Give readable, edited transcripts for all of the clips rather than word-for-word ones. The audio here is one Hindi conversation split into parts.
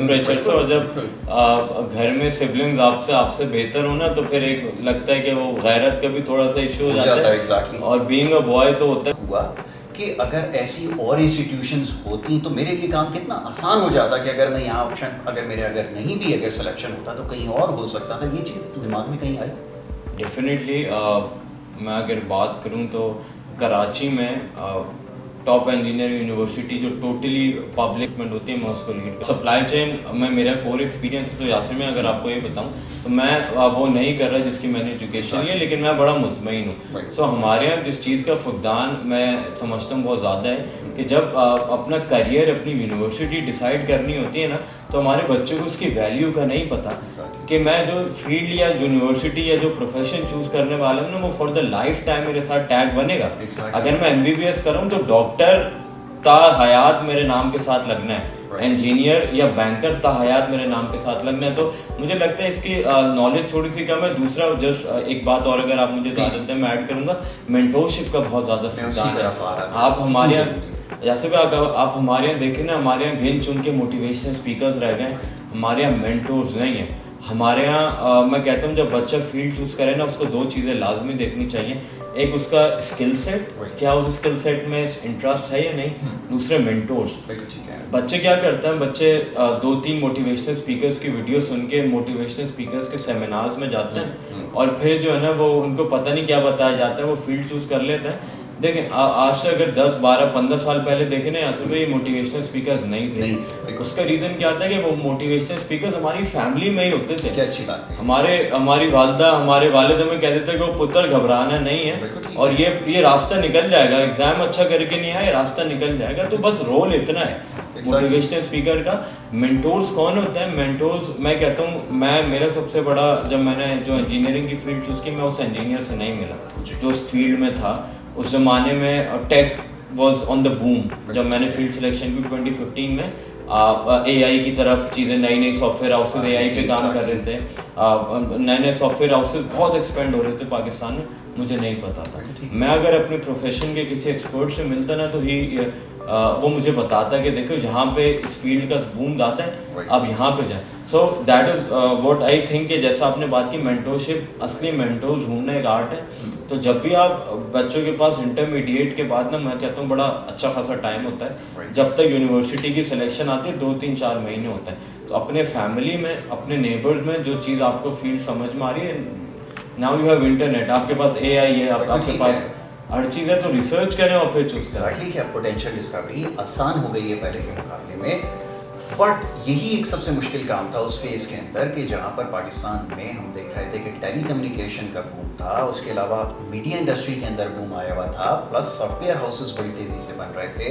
प्रेशर से, और जब घर में सिबलिंग्स आपसे बेहतर हो ना, तो फिर एक लगता है कि वो गैरत का भी थोड़ा सा इशू हो जाता है। exactly. और बीइंग अ बॉय तो होता है हुआ कि अगर ऐसी और इंस्टीट्यूशंस होती तो मेरे लिए काम कितना आसान हो जाता कि अगर मैं यहाँ ऑप्शन अगर नहीं भी अगर सिलेक्शन होता तो कहीं और हो सकता था। ये चीज़ दिमाग में कहीं आई? डेफिनेटली। मैं अगर बात करूँ तो कराची में टॉप इंजीनियरिंग यूनिवर्सिटी जो टोटली पब्लिक में होती है, मैं उसको लीड कर। सप्लाई चेन में मेरा कोर एक्सपीरियंस है, तो यासिर में अगर आपको ये बताऊं तो मैं वो नहीं कर रहा जिसकी मैंने एजुकेशन ली है, लेकिन मैं बड़ा मुतमईन हूँ। सो हमारे यहाँ जिस चीज़ का फुकदान मैं समझता हूँ बहुत ज़्यादा है कि जब अपना करियर अपनी यूनिवर्सिटी डिसाइड करनी होती है ना, तो हमारे बच्चों को उसकी वैल्यू का नहीं पता कि मैं जो फील्ड या यूनिवर्सिटी या जो प्रोफेशन चूज़ करने वाला हूँ ना, वो फॉर द लाइफ टाइम मेरे साथ टैग बनेगा। अगर मैं MBBS करूँ तो डॉक्टर ता हयात मेरे नाम के साथ लगना है, इंजीनियर या बैंकर ता हयात मेरे नाम के साथ लगना है। तो मुझे लगता है इसकी नॉलेज थोड़ी सी कम है। दूसरा जस्ट एक बात और अगर आप मुझे इजाज़त दें मैं ऐड करूँगा, मेंटोरशिप का बहुत ज़्यादा फुकदान है। आप हमारे यहाँ जैसे भी आप हमारे यहाँ देखें ना, हमारे यहाँ गिन चुन के मोटिवेशनल स्पीकर्स रह गए, हमारे यहाँ मेंटोर्स नहीं हैं। हमारे यहाँ मैं कहता हूँ जब बच्चा फील्ड चूज़ करे ना, उसको दो चीज़ें लाजमी देखनी चाहिए। एक उसका स्किल सेट, क्या उस स्किल सेट में इंटरेस्ट है या नहीं। दूसरे मेंटोर्स। बच्चे क्या करते हैं, बच्चे 2-3 मोटिवेशनल स्पीकर्स की वीडियो सुन के मोटिवेशनल स्पीकर्स के सेमिनार्स में जाते हैं, और फिर जो है ना वो उनको पता नहीं क्या बताया जाता है, वो फील्ड चूज़ कर लेते हैं। देखें आज से अगर 10, 12, 15 साल पहले देखें ना, यहाँ से मोटिवेशनल स्पीकर्स नहीं थे। उसका रीज़न क्या था कि वो मोटिवेशनल स्पीकर्स हमारी फैमिली में ही होते थे। क्या अच्छी बात है। हमारी वालदा हमारे वालिद हमें कहते थे कि वो पुत्र घबराना नहीं है, और ये रास्ता निकल जाएगा, एग्जाम अच्छा करके नहीं आया, रास्ता निकल जाएगा। तो बस रोल इतना है मोटिवेशनल स्पीकर का। मेंटोर्स कौन होता है? मेंटोर्स मैं कहता हूँ, मेरा सबसे बड़ा, जब मैंने जो इंजीनियरिंग की फील्ड चूज़ की, मैं उस इंजीनियर से नहीं मिला जो उस फील्ड में था। उस ज़माने में tech was on the boom. जब मैंने फील्ड सिलेक्शन की 2015 में AI की तरफ चीज़ें, नई सॉफ्टवेयर हाउसेज AI पे काम कर रहे थे, नए सॉफ्टवेयर हाउसेज बहुत एक्सपेंड हो रहे थे पाकिस्तान में, मुझे नहीं पता था। मैं अगर अपने प्रोफेशन के किसी एक्सपर्ट से मिलता ना, तो वो मुझे बताता कि देखो यहाँ पे इस फील्ड का बूम ज़्यादा है, अब यहाँ पे जाए। So that is what I think कि जैसा आपने बात की, मेंटोरशिप, असली मेंटोर ढूंढना एक आर्ट है। तो जब भी आप बच्चों के पास इंटरमीडिएट के बाद ना, मैं कहता हूँ बड़ा अच्छा खासा टाइम होता है, जब तक यूनिवर्सिटी की सिलेक्शन आती है 2-3-4 महीने होता है। तो अपने फैमिली में, अपने नेबर्स में जो चीज़ आपको फील्ड समझ में आ रही है, नाउ यू हैव इंटरनेट, आपके पास AI है, आपके पास हर चीज़ है, तो रिसर्च करें और फिर चूज़ करें। एग्जैक्टली, क्या पोटेंशियल डिस्कवरी आसान हो गई है पहले के मुकाबले में। बट यही एक सबसे मुश्किल काम था उस फेज़ के अंदर कि जहाँ पर पाकिस्तान में हम देख रहे थे कि टेली कम्युनिकेशन का बूम था, उसके अलावा मीडिया इंडस्ट्री के अंदर बूम आया हुआ था, प्लस सॉफ्टवेयर हाउसेस बड़ी तेज़ी से बन रहे थे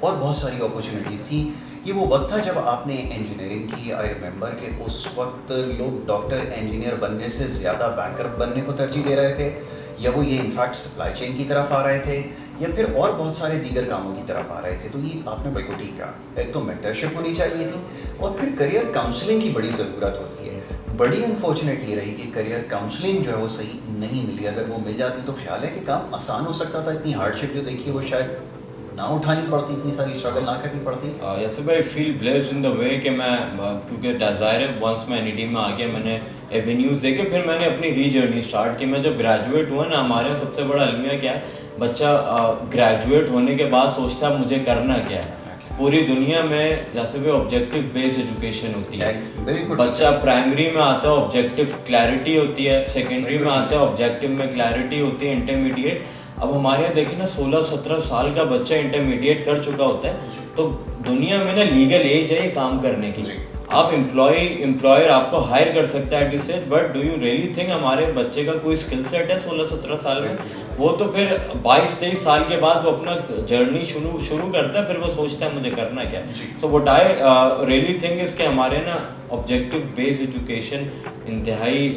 और बहुत सारी अपॉर्चुनिटीज़ थी। ये वो वक्त था जब आपने इंजीनियरिंग की। आई रिमेंबर कि उस वक्त लोग डॉक्टर इंजीनियर बनने से ज़्यादा बैंकर बनने को तरजीह दे रहे थे, या वो ये इनफैक्ट सप्लाई चेन की तरफ आ रहे थे, या फिर और बहुत सारे दीगर कामों की तरफ आ रहे थे। तो ये आपने बिल्कुल ठीक कहा, एक तो मेंटरशिप होनी चाहिए थी, और फिर करियर काउंसलिंग की बड़ी ज़रूरत होती है। बड़ी अनफॉर्चुनेट ये रही कि करियर काउंसलिंग जो है वो सही नहीं मिली। अगर वो मिल जाती तो ख्याल है कि काम आसान हो सकता था। इतनी हार्डशिप जो देखी वो शायद ना उठानी पड़ती, इतनी सारी स्ट्रगल ना करनी पड़ती। यस भाई, feel blessed in the way कि मैं, क्योंकि डिज़ायर है, वंस मैं NED में आ गया, मैंने एवेन्यूज़ देखे, फिर मैंने अपनी जर्नी स्टार्ट की। मैं जब ग्रेजुएट हुआ ना, हमारे यहाँ सबसे बड़ा अलमिया क्या है, बच्चा ग्रेजुएट होने के बाद सोचता है मुझे करना क्या है। पूरी दुनिया में जैसे भी ऑब्जेक्टिव बेस्ड एजुकेशन होती है। बच्चा प्राइमरी में आता है, ऑब्जेक्टिव क्लैरिटी होती है, सेकेंडरी में आता है, ऑब्जेक्टिव में क्लैरिटी होती है, इंटरमीडिएट। अब हमारे यहाँ देखिए ना, 16-17 साल का बच्चा इंटरमीडिएट कर चुका होता है, तो दुनिया में ना लीगल एज है ये काम करने की। आप एम्प्लॉयर आपको हायर कर सकता है at this age, but do you really think हमारे बच्चे का कोई स्किल सेट है 16-17 साल में? वो तो फिर 22-23 साल के बाद वो अपना जर्नी शुरू करता है, फिर वो सोचता है मुझे करना क्या है। So what I really think is कि हमारे ना ऑब्जेक्टिव बेस्ड एजुकेशन इंतहाई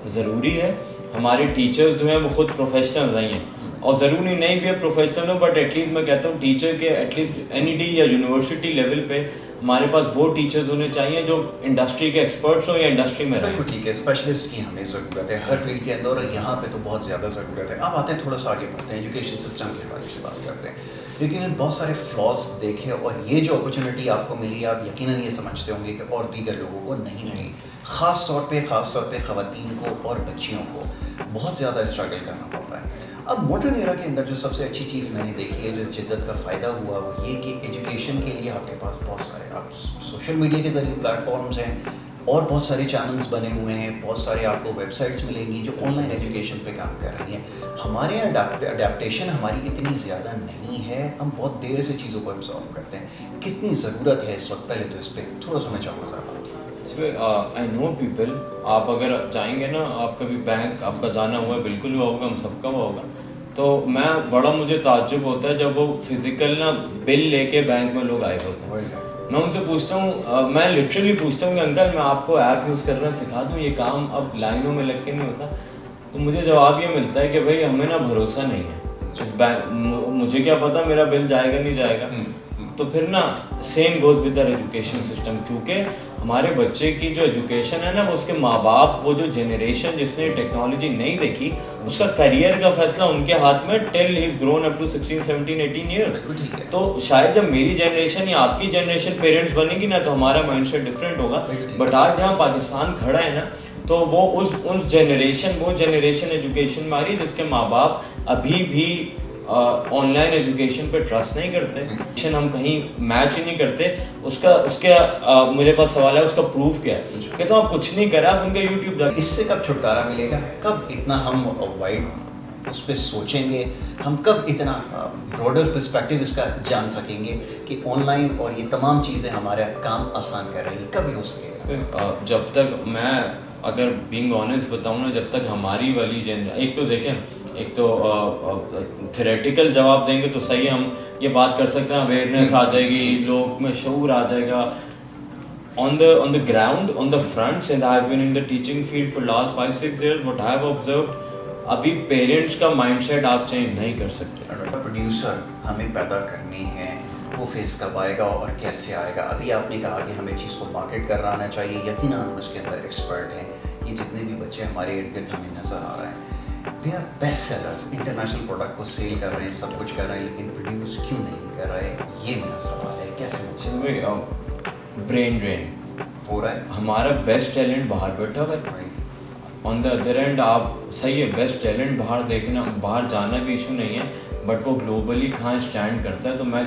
ज़रूरी है। हमारे टीचर्स जो हैं वो खुद प्रोफेशनल नहीं हैं, और ज़रूरी नहीं भी है प्रोफेशनल हो, बट एटलीस्ट मैं कहता हूँ टीचर के एटलीस्ट एनईडी या यूनिवर्सिटी लेवल पे हमारे पास वो टीचर्स होने चाहिए जो इंडस्ट्री के एक्सपर्ट्स हो या इंडस्ट्री में रहे। बिल्कुल ठीक है, स्पेशलिस्ट की हमें ज़रूरत है हर फील्ड के अंदर, और यहाँ पे तो बहुत ज़्यादा ज़रूरत है। अब आते हैं थोड़ा सा आगे बढ़ते हैं, एजुकेशन सिस्टम के हवाले से बात करते हैं। लेकिन बहुत सारे फ्लॉज देखे, और ये जो अपॉर्चुनिटी आपको मिली आप यकीनन ये समझते होंगे कि और दीगर लोगों को नहीं मिली। ख़ास तौर पे ख़वातीन को और बच्चियों को बहुत ज़्यादा स्ट्रगल करना पड़ता है। अब मॉडर्न एरा के अंदर जो सबसे अच्छी चीज़ मैंने देखी है, जो इस जिद्दत का फ़ायदा हुआ, वो ये कि एजुकेशन के लिए आपके पास बहुत सारे आप सोशल मीडिया के ज़रिए प्लेटफॉर्म्स हैं, और बहुत सारे चैनल्स बने हुए हैं, बहुत सारे आपको वेबसाइट्स मिलेंगी जो ऑनलाइन एजुकेशन पे काम कर रही हैं। हमारे यहाँ अडेप्टेशन हमारी इतनी ज़्यादा नहीं है, हम बहुत देर से चीज़ों को एब्जॉर्व करते हैं। कितनी ज़रूरत है इस वक्त, पहले तो इस पर थोड़ा सा मैं चाहूँगा ज़रा बात। आई नो पीपल, आप अगर जाएंगे ना, आप कभी बैंक आपका जाना हुआ है, बिल्कुल हुआ होगा, हम सबका हुआ होगा, तो मुझे ताज्जुब होता है जब वो फिजिकल ना बिल लेके बैंक में लोग आए होते हैं। मैं उनसे पूछता हूँ, मैं लिटरली पूछता हूँ कि अंकल मैं आपको ऐप यूज़ करना सिखा दूँ, ये काम अब लाइनों में लग के नहीं होता। तो मुझे जवाब ये मिलता है कि भाई हमें ना भरोसा नहीं है इस बैंक, मुझे क्या पता मेरा बिल जाएगा नहीं जाएगा। तो फिर ना same goes with the education system, क्योंकि हमारे बच्चे की जो एजुकेशन है ना, वो उसके माँ बाप, वो जो जनरेशन जिसने टेक्नोलॉजी नहीं देखी, उसका करियर का फैसला उनके हाथ में till he is grown up to 16, 17, 18 years. तो शायद जब मेरी जनरेशन या आपकी जनरेशन पेरेंट्स बनेगी ना, तो हमारा माइंडसेट डिफरेंट होगा। बट आज जहाँ पाकिस्तान खड़ा है ना, तो वो उस जनरेशन एजुकेशन में आ रही है जिसके माँ बाप अभी भी ऑनलाइन एजुकेशन पे ट्रस्ट नहीं करते, हम कहीं मैच ही नहीं करते। मेरे पास सवाल है, उसका प्रूफ क्या है? कहते हो आप कुछ नहीं करा, आप उनका यूट्यूब जाके। इससे कब छुटकारा मिलेगा, कब इतना हम वाइड उस पर सोचेंगे, हम कब इतना ब्रॉडर पर्सपेक्टिव इसका जान सकेंगे कि ऑनलाइन और ये तमाम चीज़ें हमारा काम आसान कर रही हैं, कब ये हो सकेगा? जब तक मैं अगर बीइंग ऑनेस्ट बताऊँ ना, जब तक हमारी वाली एक तो थ्योरेटिकल जवाब देंगे तो सही, हम ये बात कर सकते हैं, अवेयरनेस आ जाएगी, लोग में शऊर आ जाएगा। On the ground, on the front, since I have been in the teaching field for last 5-6 years, what I have observed, अभी पेरेंट्स का माइंडसेट आप चेंज नहीं कर सकते। प्रोड्यूसर हमें पैदा करनी है, वो फेस कब आएगा और कैसे आएगा? अभी आपने कहा कि हमें चीज़ को मार्केट करना आना चाहिए, यकीनन हम उसके अंदर एक्सपर्ट हैं। ये जितने भी बच्चे हमारे इर्द गिर्द हमें नज़र आ रहे हैं, they are best sellers, international product को सेल कर रहे हैं, सब कुछ कर रहे हैं, लेकिन प्रोड्यूस क्यों नहीं कर रहे? ये मेरा सवाल है, कैसे ब्रेन ड्रेन हो रहा है? हमारा बेस्ट टैलेंट बाहर बैठा हुआ है। ऑन द अदर एंड आप सही है, बेस्ट टैलेंट बाहर देखना, बाहर जाना भी इशू नहीं है, बट वो ग्लोबली कहाँ स्टैंड करता है। तो मैं